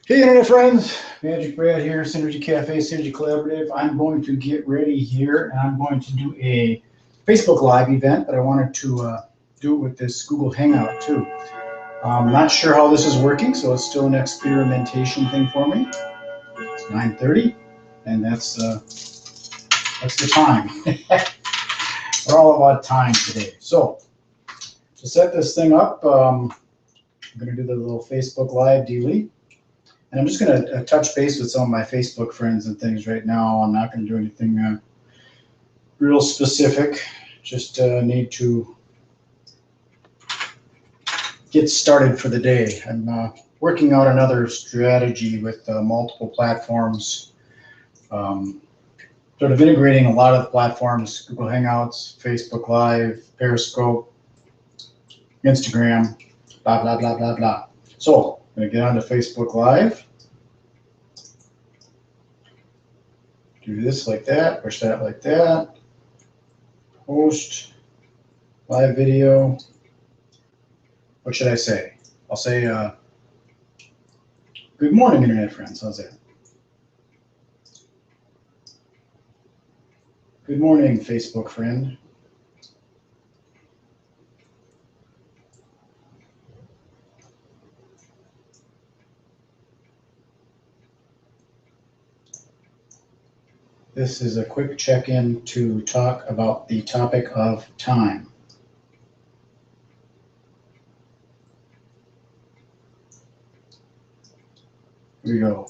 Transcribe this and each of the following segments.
Hey Internet friends, Magic Brad here, Synergy Cafe, Synergy Collaborative. I'm going to get ready here and I'm going to do a Facebook Live event, but I wanted to do it with this Google Hangout too. I'm not sure how this is working, so it's still an experimentation thing for me. It's 9:30 and that's the time. We're all about time today. So to set this thing up, I'm going to do the little Facebook Live dealie. And I'm just going to touch base with some of my Facebook friends and things right now. I'm not going to do anything real specific. Just need to get started for the day. I'm working out another strategy with multiple platforms, sort of integrating a lot of the platforms, Google Hangouts, Facebook Live, Periscope, Instagram, blah, blah, blah, blah, blah. So I'm going to get onto Facebook Live. Do this like that, push that like that. Post, live video. What should I say? I'll say, good morning, Internet friends. How's that? Good morning, Facebook friend. This is a quick check-in to talk about the topic of time. Here we go.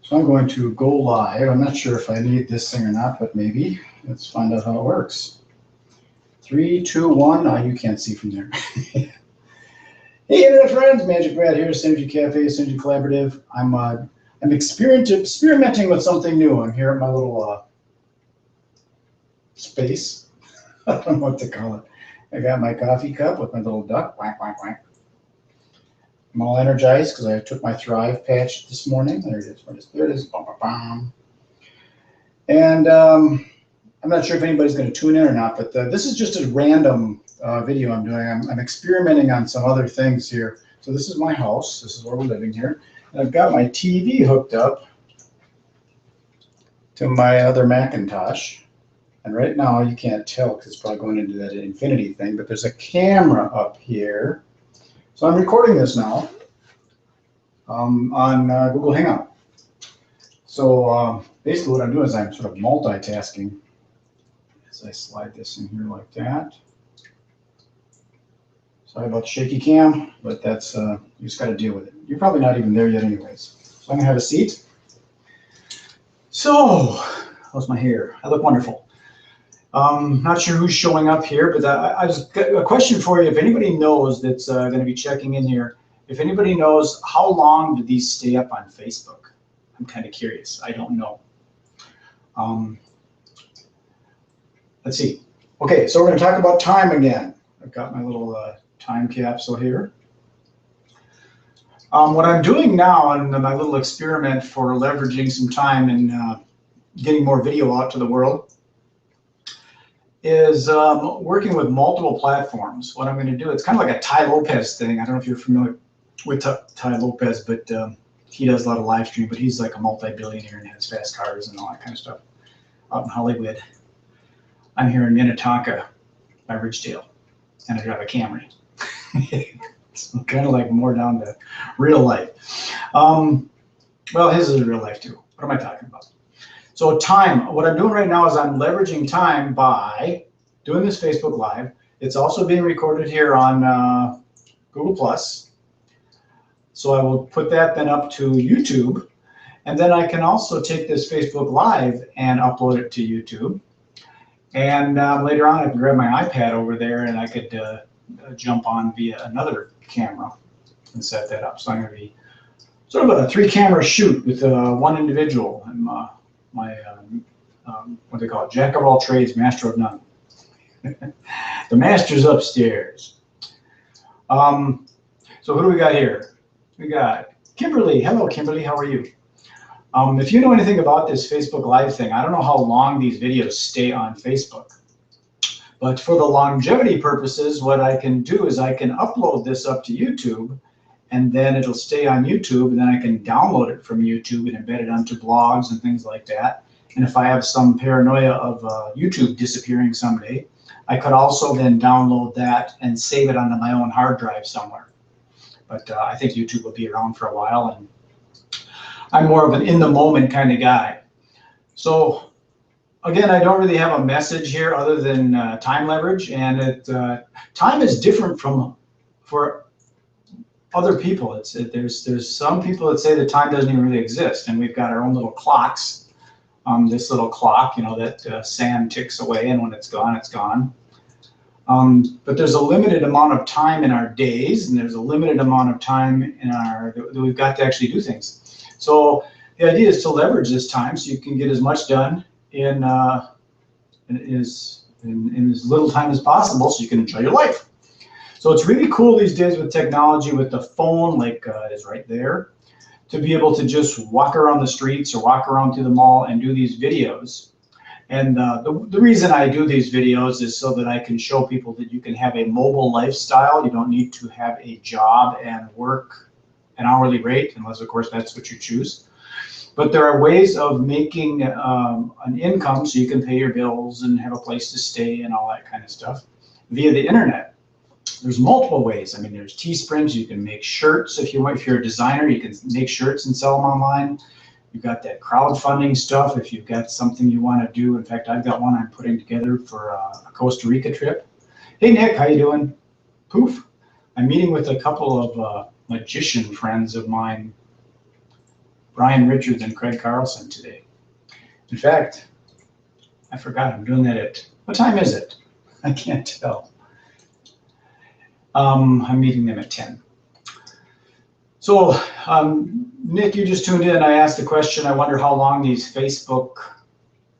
So I'm going to go live. I'm not sure if I need this thing or not, but maybe. Let's find out how it works. 3, 2, 1. Oh, you can't see from there. Hey, Internet friends, Magic Brad here, Synergy Cafe, Synergy Collaborative. I'm experimenting with something new. I'm here at my little space. I don't know what to call it. I got my coffee cup with my little duck. Quack, quack, quack. I'm all energized because I took my Thrive patch this morning. There it is. There it is. Bum, bum, bum. And I'm not sure if anybody's going to tune in or not, but this is just a random video I'm doing. I'm experimenting on some other things here. So this is my house. This is where we're living here. I've got my TV hooked up to my other Macintosh. And right now you can't tell because it's probably going into that infinity thing, but there's a camera up here. So I'm recording this now on Google Hangout. So basically what I'm doing is I'm sort of multitasking as I slide this in here like that. Sorry about the shaky cam, but that's you just got to deal with it. You're probably not even there yet anyways. So I'm going to have a seat. So, how's my hair? I look wonderful. Not sure who's showing up here, but I just got a question for you. If anybody knows that's going to be checking in here, if anybody knows how long do these stay up on Facebook? I'm kind of curious. I don't know. Let's see. Okay, so we're going to talk about time again. I've got my little time capsule here. What I'm doing now in my little experiment for leveraging some time and getting more video out to the world is working with multiple platforms. What I'm going to do, it's kind of like a Tai Lopez thing. I don't know if you're familiar with Tai Lopez, but he does a lot of live stream, but he's like a multi-billionaire and has fast cars and all that kind of stuff out in Hollywood. I'm here in Minnetonka by Ridgedale, and I drive a Camry. It's kind of like more down to real life. Well, his is real life too. What am I talking about? So time, what I'm doing right now is I'm leveraging time by doing this Facebook Live. It's also being recorded here on Google+. So I will put that then up to YouTube. And then I can also take this Facebook Live and upload it to YouTube. And later on, I can grab my iPad over there and I could jump on via another camera and set that up. So I'm going to be sort of a 3-camera shoot with one individual. I'm what they call it, jack of all trades, master of none. The master's upstairs. So who do we got here? We got Kimberly. Hello, Kimberly. How are you? If you know anything about this Facebook Live thing, I don't know how long these videos stay on Facebook. But for the longevity purposes, what I can do is I can upload this up to YouTube and then it'll stay on YouTube, and then I can download it from YouTube and embed it onto blogs and things like that. And if I have some paranoia of YouTube disappearing someday, I could also then download that and save it onto my own hard drive somewhere. But I think YouTube will be around for a while, and I'm more of an in-the-moment kind of guy. So again, I don't really have a message here other than time leverage, and time is different for other people. There's some people that say that time doesn't even really exist, and we've got our own little clocks. This little clock, that sand ticks away, and when it's gone, it's gone. But there's a limited amount of time in our days, and there's a limited amount of time that we've got to actually do things. So the idea is to leverage this time so you can get as much done in as little time as possible, so you can enjoy your life. So it's really cool these days with technology, with the phone, like it is right there, to be able to just walk around the streets or walk around through the mall and do these videos. And the reason I do these videos is so that I can show people that you can have a mobile lifestyle. You don't need to have a job and work an hourly rate, unless, of course, that's what you choose. But there are ways of making an income so you can pay your bills and have a place to stay and all that kind of stuff via the internet. There's multiple ways. I mean, there's Teesprings. You can make shirts if you're a designer. You can make shirts and sell them online. You've got that crowdfunding stuff if you've got something you want to do. In fact, I've got one I'm putting together for a Costa Rica trip. Hey, Nick, how you doing? Poof. I'm meeting with a couple of magician friends of mine, Brian Richards and Craig Carlson, today. In fact, I forgot I'm doing that at, what time is it? I can't tell. I'm meeting them at 10. So, Nick, you just tuned in. I asked the question, I wonder how long these Facebook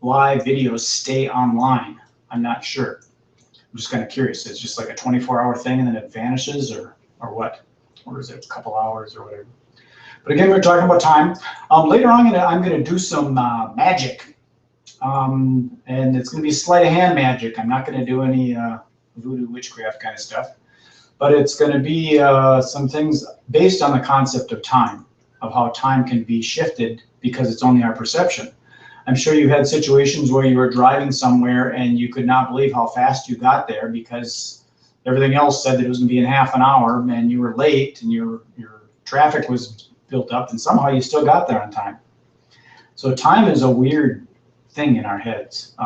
Live videos stay online. I'm not sure. I'm just kind of curious. It's just like a 24-hour thing and then it vanishes, or what? Or is it a couple hours or whatever? But again, we're talking about time. Later on, I'm going to do some magic. And it's going to be sleight of hand magic. I'm not going to do any voodoo witchcraft kind of stuff. But it's going to be some things based on the concept of time, of how time can be shifted because it's only our perception. I'm sure you've had situations where you were driving somewhere and you could not believe how fast you got there because everything else said that it was going to be in half an hour, and you were late and your traffic was built up, and somehow you still got there on time. So time is a weird thing in our heads.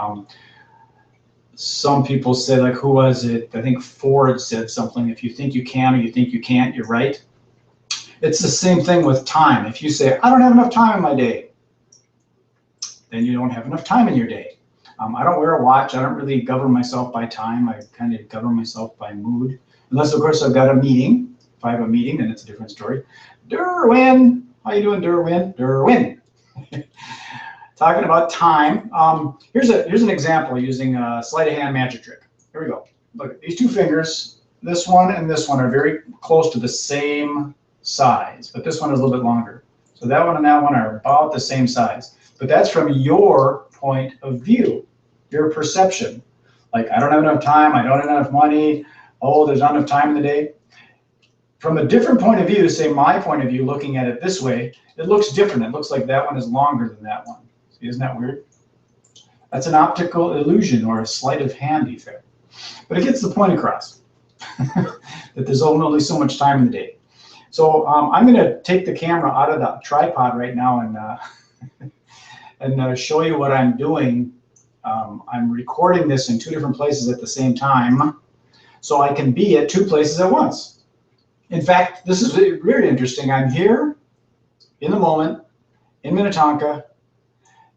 Some people say, like, who was it? I think Ford said something, if you think you can or you think you can't, you're right. It's the same thing with time. If you say, I don't have enough time in my day, then you don't have enough time in your day. I don't wear a watch. I don't really govern myself by time. I kind of govern myself by mood. Unless, of course, I've got a meeting. If I have a meeting, then it's a different story. Derwin, how you doing, Derwin? Derwin. Talking about time. Here's an example using a sleight of hand magic trick. Here we go. Look, these two fingers, this one and this one, are very close to the same size, but this one is a little bit longer. So that one and that one are about the same size. But that's from your point of view, your perception. Like, I don't have enough time, I don't have enough money, oh, there's not enough time in the day. From a different point of view, say my point of view, looking at it this way, it looks different. It looks like that one is longer than that one. See, isn't that weird? That's an optical illusion or a sleight of hand effect. But it gets the point across that there's only so much time in the day. So I'm going to take the camera out of the tripod right now and show you what I'm doing. I'm recording this in two different places at the same time, so I can be at two places at once. In fact, this is very interesting. I'm here in the moment in Minnetonka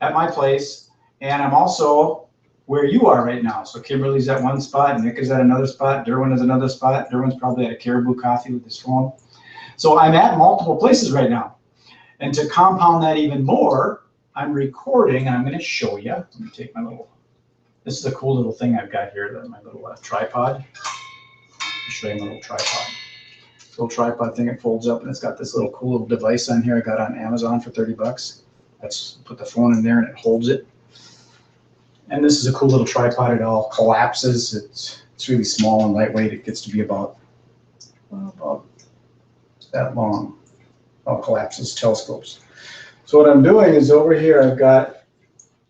at my place, and I'm also where you are right now. So Kimberly's at one spot, Nick is at another spot, Derwin is another spot. Derwin's probably at a Caribou Coffee with his phone. So I'm at multiple places right now. And to compound that even more, I'm recording, and I'm going to show you. Let me take my little, this is a cool little thing I've got here, my little tripod. I'll show you my little tripod. Little tripod thing, it folds up, and it's got this little cool little device on here I got on Amazon for 30 bucks. Let's put the phone in there and it holds it. And this is a cool little tripod. It all collapses. It's really small and lightweight. It gets to be about that long. I'll collapse those telescopes. So what I'm doing is over here, I've got,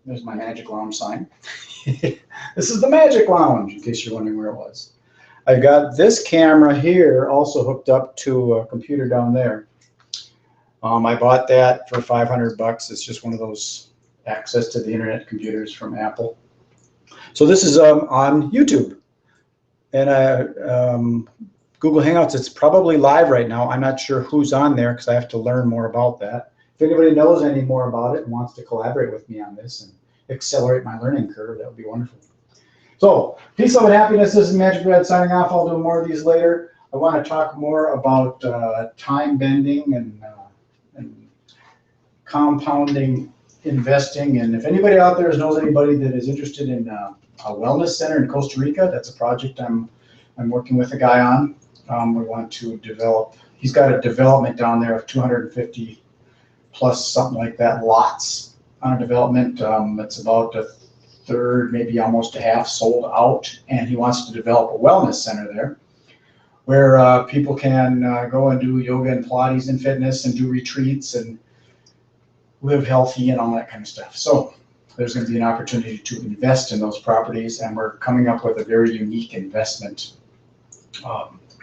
there's my Magic Lounge sign. This is the Magic Lounge, in case you're wondering where it was. I've got this camera here also hooked up to a computer down there. I bought that for $500. It's just one of those access to the internet computers from Apple. So this is on YouTube. And Google Hangouts, it's probably live right now. I'm not sure who's on there because I have to learn more about that. If anybody knows any more about it and wants to collaborate with me on this and accelerate my learning curve, that would be wonderful. So, peace, love, and happiness. This is Magic Brad signing off. I'll do more of these later. I want to talk more about time bending and compounding investing. And if anybody out there knows anybody that is interested in a wellness center in Costa Rica, that's a project I'm working with a guy on. We want to develop, he's got a development down there of 250 plus something like that lots on a development. It's about a third, maybe almost a half sold out, and he wants to develop a wellness center there where people can go and do yoga and Pilates and fitness and do retreats and live healthy and all that kind of stuff. So there's going to be an opportunity to invest in those properties, and we're coming up with a very unique investment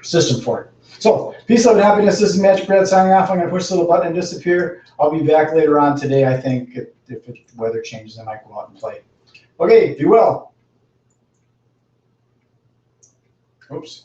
system for it. So, peace, love, and happiness. This is Magic Brad signing off. I'm going to push the little button and disappear. I'll be back later on today, I think. If the weather changes, I might go out and play. Okay, be well. Oops.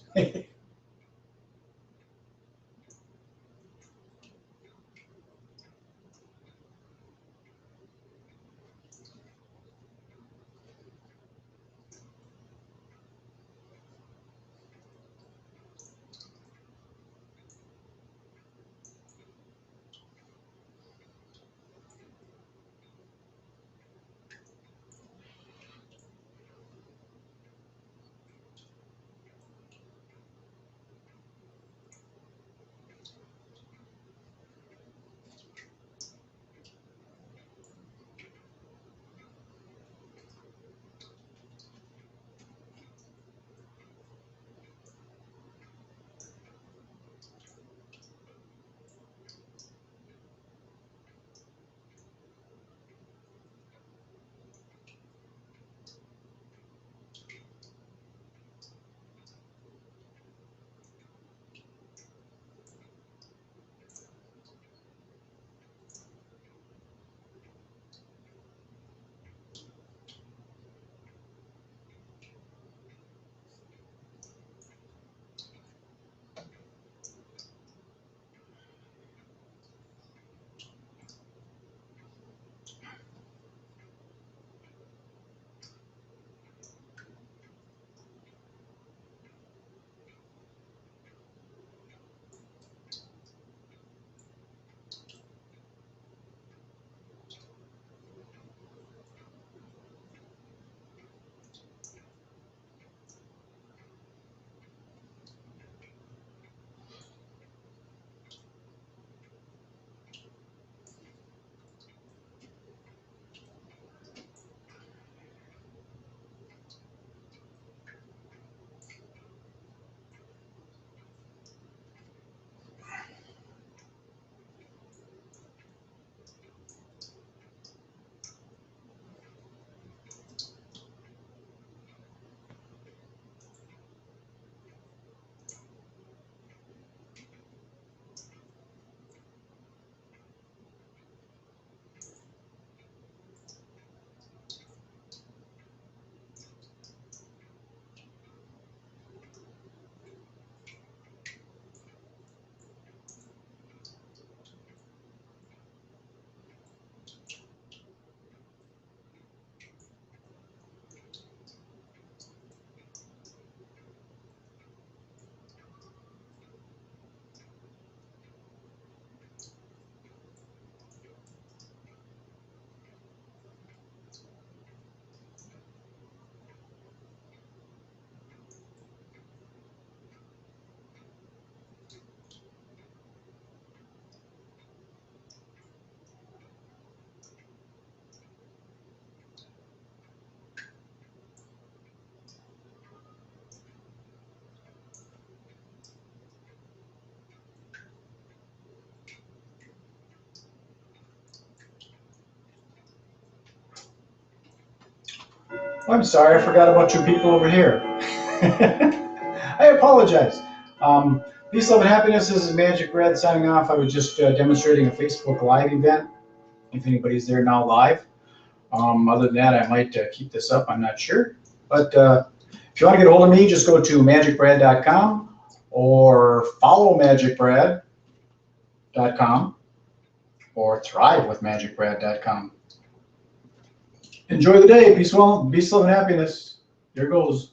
I'm sorry, I forgot about you people over here. I apologize. Peace, love, and happiness. This is Magic Red signing off. I was just demonstrating a Facebook Live event. If anybody's there now live. Other than that, I might keep this up. I'm not sure. But if you want to get a hold of me, just go to magicbrad.com or follow magicbrad.com or thrivewithmagicbrad.com. Enjoy the day. Peace, love, and happiness. Here goes.